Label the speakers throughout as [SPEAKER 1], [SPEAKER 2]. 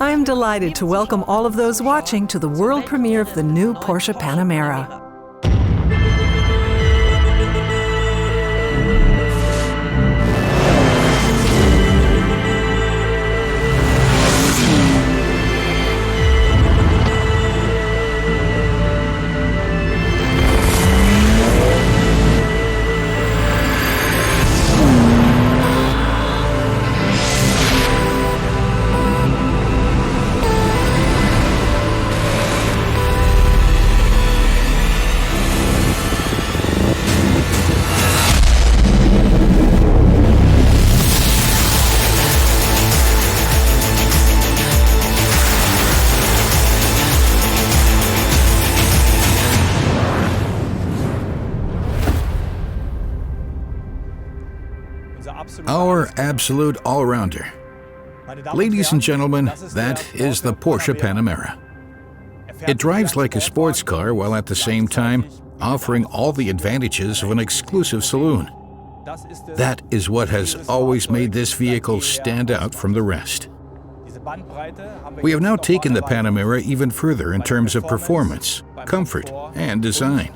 [SPEAKER 1] I am delighted to welcome all of those watching to the world premiere of the new Porsche Panamera.
[SPEAKER 2] Our absolute all-rounder. Ladies and gentlemen, that is the Porsche Panamera. It drives like a sports car while at the same time offering all the advantages of an exclusive saloon. That is what has always made this vehicle stand out from the rest. We have now taken the Panamera even further in terms of performance, comfort, and design.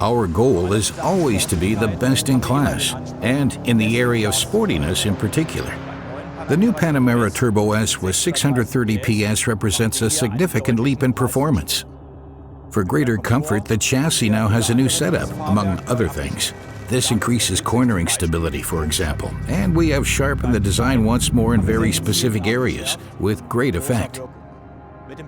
[SPEAKER 2] Our goal is always to be the best in class, and in the area of sportiness in particular. The new Panamera Turbo S with 630 PS represents a significant leap in performance. For greater comfort, the chassis now has a new setup, among other things. This increases cornering stability, for example, and we have sharpened the design once more in very specific areas, with great effect.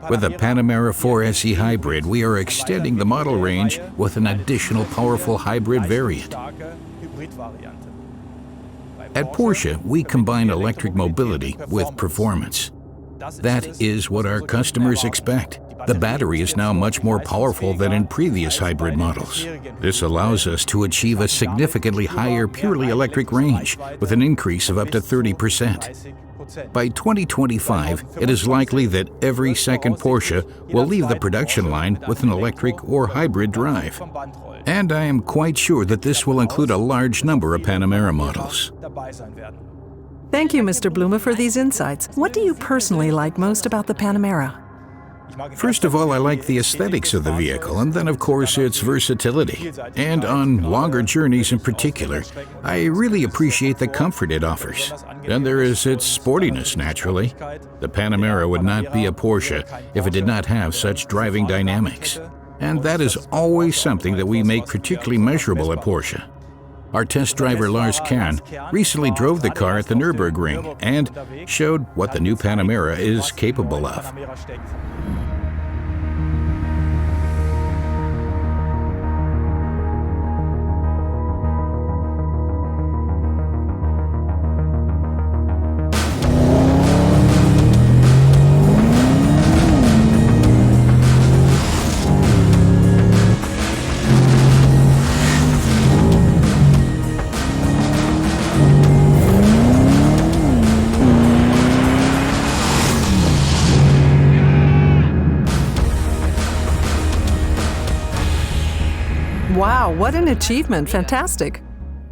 [SPEAKER 2] With the Panamera 4SE Hybrid, we are extending the model range with an additional powerful hybrid variant. At Porsche, we combine electric mobility with performance. That is what our customers expect. The battery is now much more powerful than in previous hybrid models. This allows us to achieve a significantly higher purely electric range, with an increase of up to 30%. By 2025, it is likely that every second Porsche will leave the production line with an electric or hybrid drive. And I am quite sure that this will include a large number of Panamera models.
[SPEAKER 1] Thank you, Mr. Blume, for these insights. What do you personally like most about the Panamera?
[SPEAKER 2] First of all, I like the aesthetics of the vehicle, and then of course its versatility. And on longer journeys in particular, I really appreciate the comfort it offers. Then there is its sportiness, naturally. The Panamera would not be a Porsche if it did not have such driving dynamics. And that is always something that we make particularly measurable at Porsche. Our test driver Lars Kern recently drove the car at the Nürburgring and showed what the new Panamera is capable of.
[SPEAKER 1] Wow, what an achievement. Fantastic.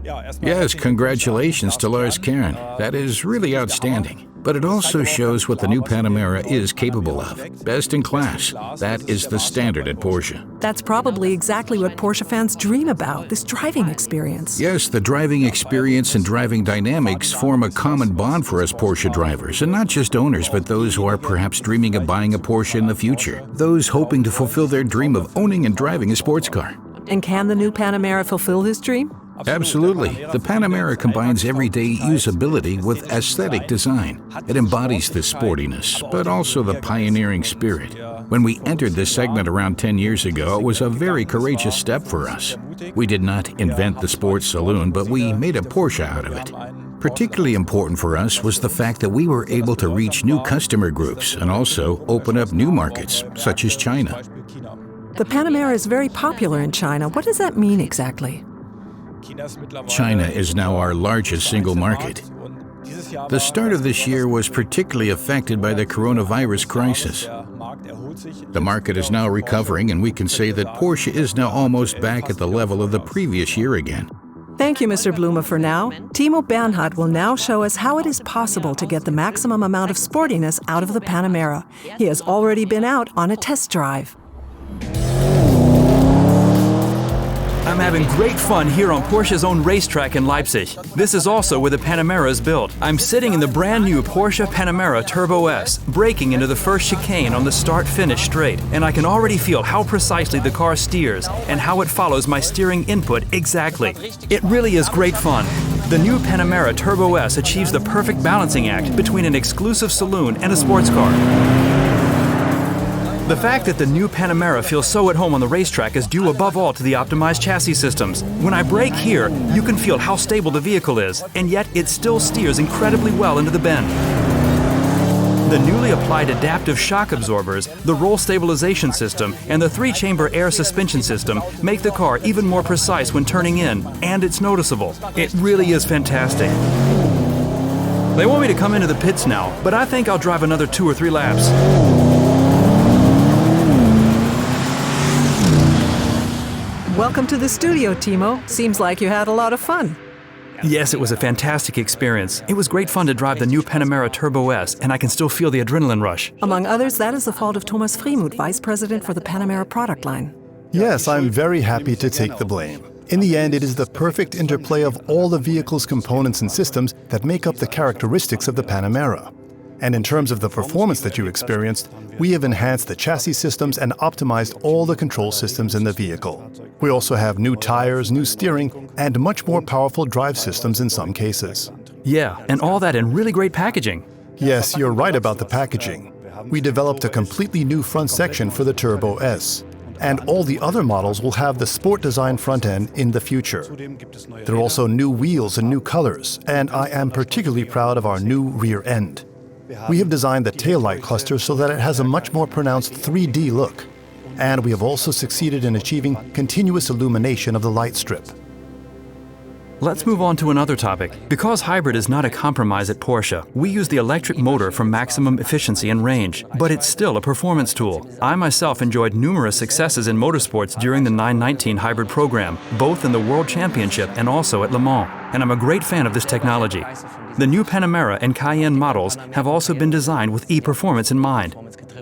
[SPEAKER 2] Yes, congratulations to Lars Kern. That is really outstanding. But it also shows what the new Panamera is capable of. Best in class. That is the standard at Porsche.
[SPEAKER 1] That's probably exactly what Porsche fans dream about, this driving experience.
[SPEAKER 2] Yes, the driving experience and driving dynamics form a common bond for us Porsche drivers, and not just owners, but those who are perhaps dreaming of buying a Porsche in the future. Those hoping to fulfill their dream of owning and driving a sports car.
[SPEAKER 1] And can the new Panamera fulfill this dream?
[SPEAKER 2] Absolutely. The Panamera combines everyday usability with aesthetic design. It embodies the sportiness, but also the pioneering spirit. When we entered this segment around 10 years ago, it was a very courageous step for us. We did not invent the sports saloon, but we made a Porsche out of it. Particularly important for us was the fact that we were able to reach new customer groups and also open up new markets, such as China.
[SPEAKER 1] The Panamera is very popular in China. What does that mean exactly?
[SPEAKER 2] China is now our largest single market. The start of this year was particularly affected by the coronavirus crisis. The market is now recovering, and we can say that Porsche is now almost back at the level of the previous year again.
[SPEAKER 1] Thank you, Mr. Blume, for now. Timo Bernhard will now show us how it is possible to get the maximum amount of sportiness out of the Panamera. He has already been out on a test drive.
[SPEAKER 3] I'm having great fun here on Porsche's own racetrack in Leipzig. This is also where the Panamera is built. I'm sitting in the brand new Porsche Panamera Turbo S, braking into the first chicane on the start-finish straight, and I can already feel how precisely the car steers and how it follows my steering input exactly. It really is great fun. The new Panamera Turbo S achieves the perfect balancing act between an exclusive saloon and a sports car. The fact that the new Panamera feels so at home on the racetrack is due above all to the optimized chassis systems. When I brake here, you can feel how stable the vehicle is, and yet it still steers incredibly well into the bend. The newly applied adaptive shock absorbers, the roll stabilization system, and the 3-chamber air suspension system make the car even more precise when turning in, and it's noticeable. It really is fantastic. They want me to come into the pits now, but I think I'll drive another 2 or 3 laps.
[SPEAKER 1] Welcome to the studio, Timo. Seems like you had a lot of fun.
[SPEAKER 3] Yes, it was a fantastic experience. It was great fun to drive the new Panamera Turbo S, and I can still feel the adrenaline rush.
[SPEAKER 1] Among others, that is the fault of Thomas Freemuth, Vice President for the Panamera product line.
[SPEAKER 4] Yes, I'm very happy to take the blame. In the end, it is the perfect interplay of all the vehicle's components and systems that make up the characteristics of the Panamera. And in terms of the performance that you experienced, we have enhanced the chassis systems and optimized all the control systems in the vehicle. We also have new tires, new steering, and much more powerful drive systems in some cases.
[SPEAKER 3] Yeah, and all that in really great packaging.
[SPEAKER 4] Yes, you're right about the packaging. We developed a completely new front section for the Turbo S. And all the other models will have the sport design front end in the future. There are also new wheels and new colors, and I am particularly proud of our new rear end. We have designed the taillight cluster so that it has a much more pronounced 3D look. And we have also succeeded in achieving continuous illumination of the light strip.
[SPEAKER 3] Let's move on to another topic. Because hybrid is not a compromise at Porsche, we use the electric motor for maximum efficiency and range, but it's still a performance tool. I myself enjoyed numerous successes in motorsports during the 919 hybrid program, both in the World Championship and also at Le Mans, and I'm a great fan of this technology. The new Panamera and Cayenne models have also been designed with e-performance in mind.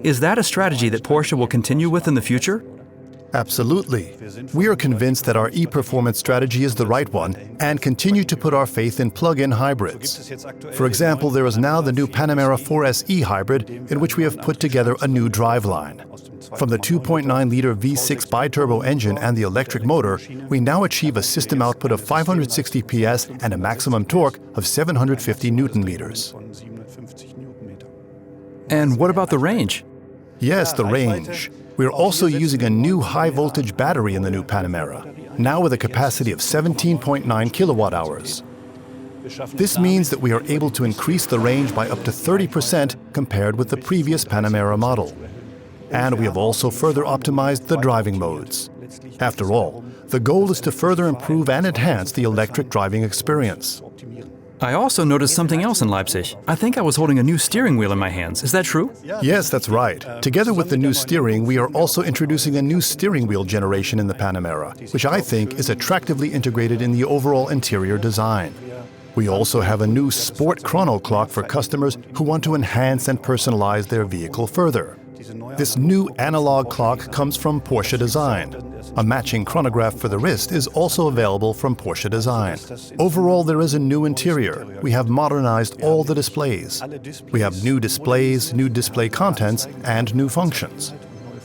[SPEAKER 3] Is that a strategy that Porsche will continue with in the future?
[SPEAKER 4] Absolutely. We are convinced that our e-performance strategy is the right one and continue to put our faith in plug-in hybrids. For example, there is now the new Panamera 4S e-hybrid in which we have put together a new driveline. From the 2.9-liter V6 biturbo engine and the electric motor, we now achieve a system output of 560 PS and a maximum torque of 750 Newton-meters.
[SPEAKER 3] And what about the range?
[SPEAKER 4] Yes, the range. We are also using a new high-voltage battery in the new Panamera, now with a capacity of 17.9 kilowatt-hours. This means that we are able to increase the range by up to 30% compared with the previous Panamera model. And we have also further optimized the driving modes. After all, the goal is to further improve and enhance the electric driving experience.
[SPEAKER 3] I also noticed something else in Leipzig. I think I was holding a new steering wheel in my hands. Is that true?
[SPEAKER 4] Yes, that's right. Together with the new steering, we are also introducing a new steering wheel generation in the Panamera, which I think is attractively integrated in the overall interior design. We also have a new sport chrono clock for customers who want to enhance and personalize their vehicle further. This new analog clock comes from Porsche Design. A matching chronograph for the wrist is also available from Porsche Design. Overall, there is a new interior. We have modernized all the displays. We have new displays, new display contents, and new functions.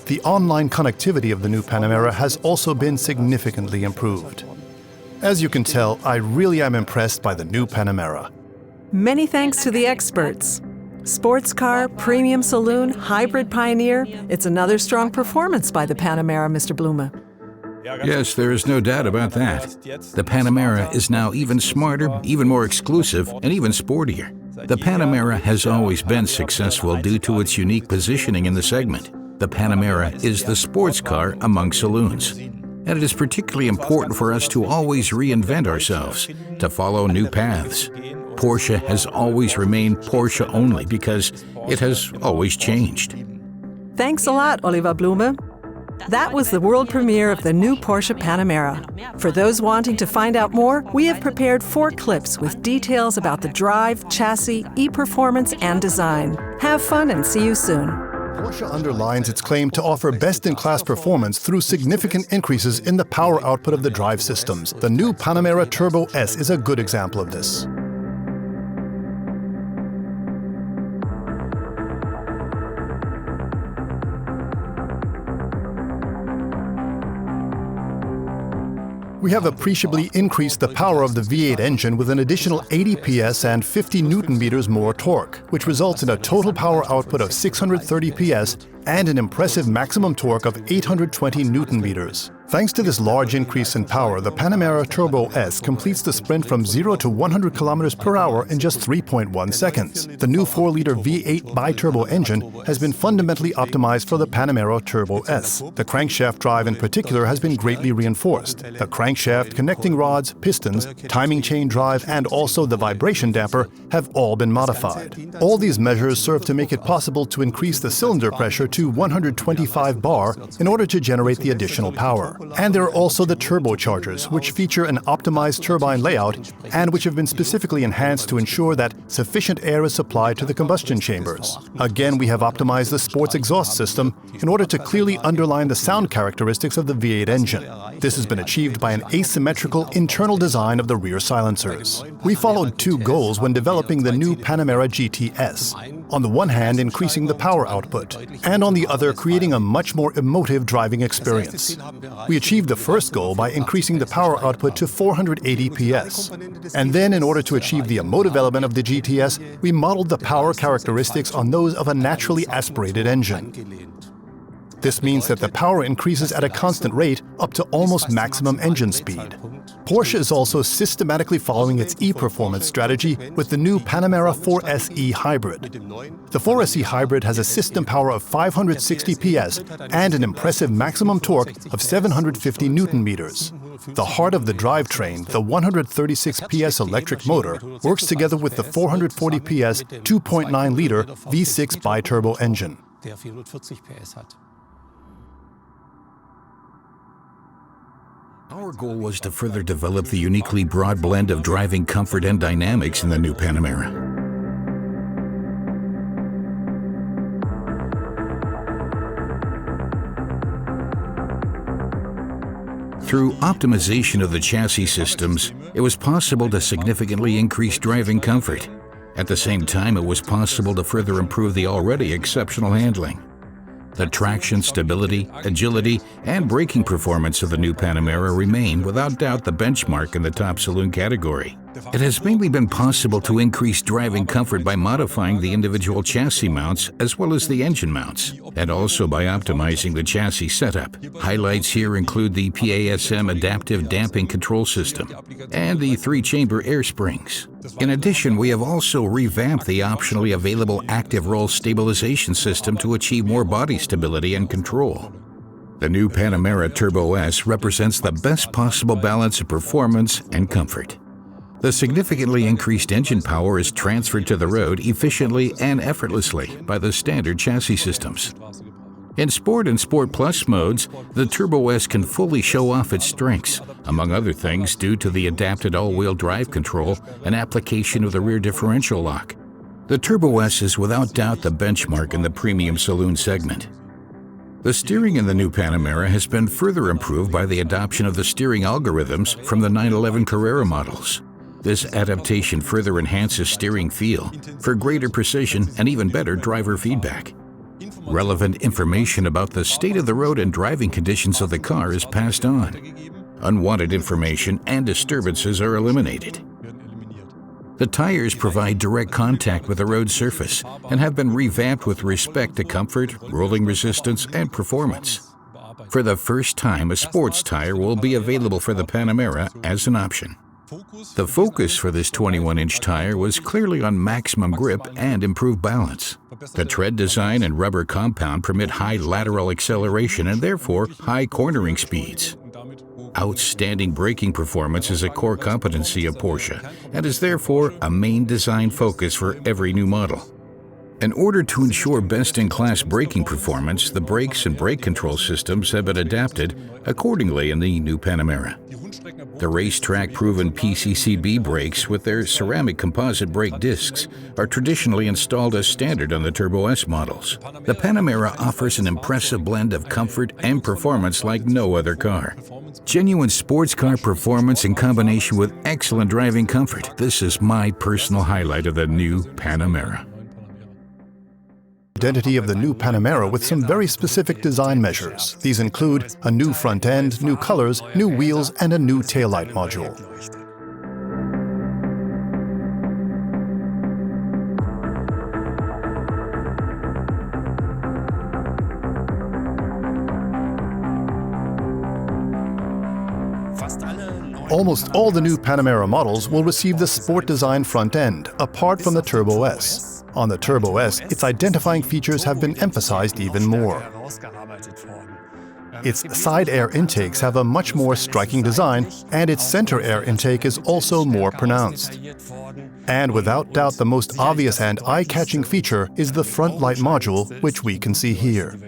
[SPEAKER 4] The online connectivity of the new Panamera has also been significantly improved. As you can tell, I really am impressed by the new Panamera.
[SPEAKER 1] Many thanks to the experts. Sports car, premium saloon, hybrid pioneer. It's another strong performance by the Panamera, Mr. Blume.
[SPEAKER 2] Yes, there is no doubt about that. The Panamera is now even smarter, even more exclusive, and even sportier. The Panamera has always been successful due to its unique positioning in the segment. The Panamera is the sports car among saloons. And it is particularly important for us to always reinvent ourselves, to follow new paths. Porsche has always remained Porsche only because it has always changed.
[SPEAKER 1] Thanks a lot, Oliver Blume. That was the world premiere of the new Porsche Panamera. For those wanting to find out more, we have prepared 4 clips with details about the drive, chassis, e-performance, and design. Have fun and see you soon.
[SPEAKER 4] Porsche underlines its claim to offer best-in-class performance through significant increases in the power output of the drive systems. The new Panamera Turbo S is a good example of this. We have appreciably increased the power of the V8 engine with an additional 80 PS and 50 Nm more torque, which results in a total power output of 630 PS and an impressive maximum torque of 820 Nm. Thanks to this large increase in power, the Panamera Turbo S completes the sprint from 0 to 100 km per hour in just 3.1 seconds. The new 4-liter V8 bi-turbo engine has been fundamentally optimized for the Panamera Turbo S. The crankshaft drive in particular has been greatly reinforced. The crankshaft, connecting rods, pistons, timing chain drive, and also the vibration damper have all been modified. All these measures serve to make it possible to increase the cylinder pressure to 125 bar in order to generate the additional power. And there are also the turbochargers, which feature an optimized turbine layout and which have been specifically enhanced to ensure that sufficient air is supplied to the combustion chambers. Again, we have optimized the sports exhaust system in order to clearly underline the sound characteristics of the V8 engine. This has been achieved by an asymmetrical internal design of the rear silencers. We followed 2 goals when developing the new Panamera GTS. On the one hand, increasing the power output, and on the other, creating a much more emotive driving experience. We achieved the first goal by increasing the power output to 480 PS. And then, in order to achieve the emotive element of the GTS, we modeled the power characteristics on those of a naturally aspirated engine. This means that the power increases at a constant rate up to almost maximum engine speed. Porsche is also systematically following its e-performance strategy with the new Panamera 4SE Hybrid. The 4SE Hybrid has a system power of 560 PS and an impressive maximum torque of 750 Nm. The heart of the drivetrain, the 136 PS electric motor, works together with the 440 PS 2.9-liter V6 bi-turbo engine.
[SPEAKER 2] Our goal was to further develop the uniquely broad blend of driving comfort and dynamics in the new Panamera. Through optimization of the chassis systems, it was possible to significantly increase driving comfort. At the same time, it was possible to further improve the already exceptional handling. The traction, stability, agility, and braking performance of the new Panamera remain without doubt the benchmark in the top saloon category. It has mainly been possible to increase driving comfort by modifying the individual chassis mounts as well as the engine mounts, and also by optimizing the chassis setup. Highlights here include the PASM adaptive damping control system and the 3-chamber air springs. In addition, we have also revamped the optionally available active roll stabilization system to achieve more body stability and control. The new Panamera Turbo S represents the best possible balance of performance and comfort. The significantly increased engine power is transferred to the road efficiently and effortlessly by the standard chassis systems. In Sport and Sport Plus modes, the Turbo S can fully show off its strengths, among other things due to the adapted all-wheel drive control and application of the rear differential lock. The Turbo S is without doubt the benchmark in the premium saloon segment. The steering in the new Panamera has been further improved by the adoption of the steering algorithms from the 911 Carrera models. This adaptation further enhances steering feel for greater precision and even better driver feedback. Relevant information about the state of the road and driving conditions of the car is passed on. Unwanted information and disturbances are eliminated. The tires provide direct contact with the road surface and have been revamped with respect to comfort, rolling resistance, and performance. For the first time, a sports tire will be available for the Panamera as an option. The focus for this 21-inch tire was clearly on maximum grip and improved balance. The tread design and rubber compound permit high lateral acceleration and therefore high cornering speeds. Outstanding braking performance is a core competency of Porsche and is therefore a main design focus for every new model. In order to ensure best-in-class braking performance, the brakes and brake control systems have been adapted accordingly in the new Panamera. The racetrack-proven PCCB brakes with their ceramic composite brake discs are traditionally installed as standard on the Turbo S models. The Panamera offers an impressive blend of comfort and performance like no other car. Genuine sports car performance in combination with excellent driving comfort. This is my personal highlight of the new Panamera.
[SPEAKER 4] Identity of the new Panamera with some very specific design measures. These include a new front end, new colors, new wheels, and a new taillight module. Almost all the new Panamera models will receive the sport design front end, apart from the Turbo S. On the Turbo S, its identifying features have been emphasized even more. Its side air intakes have a much more striking design, and its center air intake is also more pronounced. And without doubt, the most obvious and eye-catching feature is the front light module, which we can see here.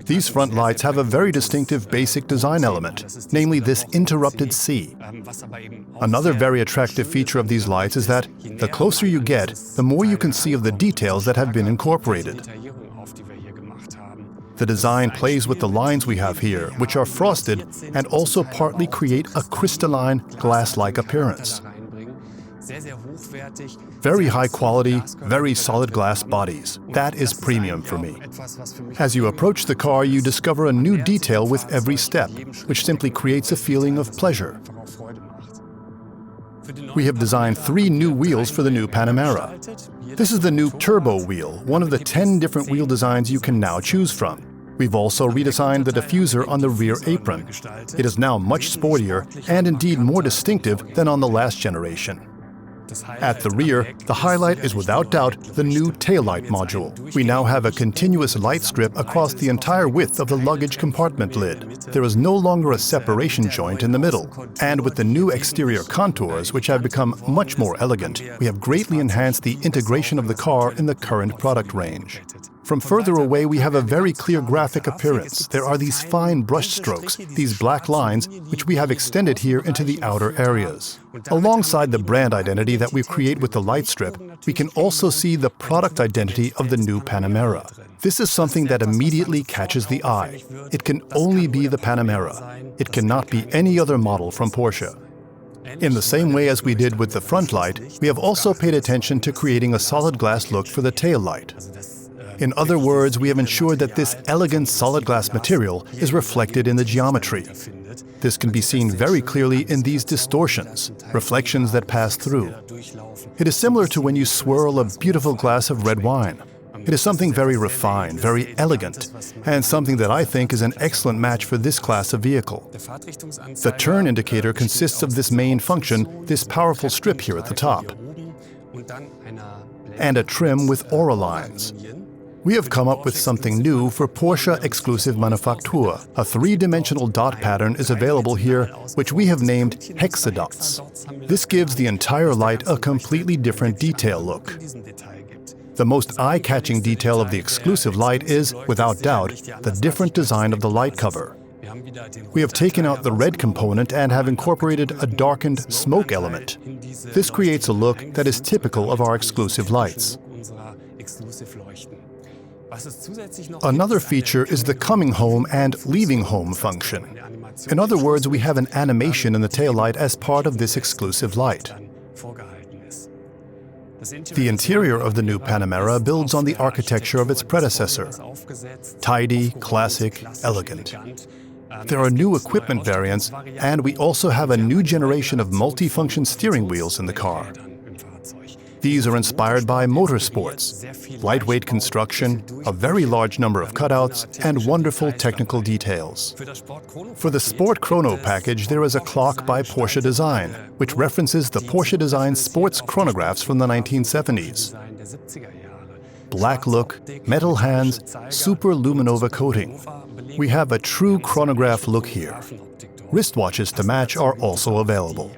[SPEAKER 4] These front lights have a very distinctive basic design element, namely this interrupted C. Another very attractive feature of these lights is that the closer you get, the more you can see of the details that have been incorporated. The design plays with the lines we have here, which are frosted and also partly create a crystalline, glass-like appearance. Very high quality, very solid glass bodies. That is premium for me. As you approach the car, you discover a new detail with every step, which simply creates a feeling of pleasure. We have designed 3 new wheels for the new Panamera. This is the new Turbo wheel, one of the 10 different wheel designs you can now choose from. We've also redesigned the diffuser on the rear apron. It is now much sportier and indeed more distinctive than on the last generation. At the rear, the highlight is without doubt the new taillight module. We now have a continuous light strip across the entire width of the luggage compartment lid. There is no longer a separation joint in the middle. And with the new exterior contours, which have become much more elegant, we have greatly enhanced the integration of the car in the current product range. From further away, we have a very clear graphic appearance. There are these fine brush strokes, these black lines, which we have extended here into the outer areas. Alongside the brand identity that we create with the light strip, we can also see the product identity of the new Panamera. This is something that immediately catches the eye. It can only be the Panamera. It cannot be any other model from Porsche. In the same way as we did with the front light, we have also paid attention to creating a solid glass look for the tail light. In other words, we have ensured that this elegant solid glass material is reflected in the geometry. This can be seen very clearly in these distortions, reflections that pass through. It is similar to when you swirl a beautiful glass of red wine. It is something very refined, very elegant, and something that I think is an excellent match for this class of vehicle. The turn indicator consists of this main function, this powerful strip here at the top, and a trim with aura lines. We have come up with something new for Porsche Exclusive Manufaktur. A 3-dimensional dot pattern is available here, which we have named hexadots. This gives the entire light a completely different detail look. The most eye-catching detail of the exclusive light is, without doubt, the different design of the light cover. We have taken out the red component and have incorporated a darkened smoke element. This creates a look that is typical of our exclusive lights. Another feature is the coming home and leaving home function. In other words, we have an animation in the taillight as part of this exclusive light. The interior of the new Panamera builds on the architecture of its predecessor. Tidy, classic, elegant. There are new equipment variants, and we also have a new generation of multifunction steering wheels in the car. These are inspired by motorsports, lightweight construction, a very large number of cutouts, and wonderful technical details. For the Sport Chrono package, there is a clock by Porsche Design, which references the Porsche Design sports chronographs from the 1970s. Black look, metal hands, super luminova coating. We have a true chronograph look here. Wristwatches to match are also available.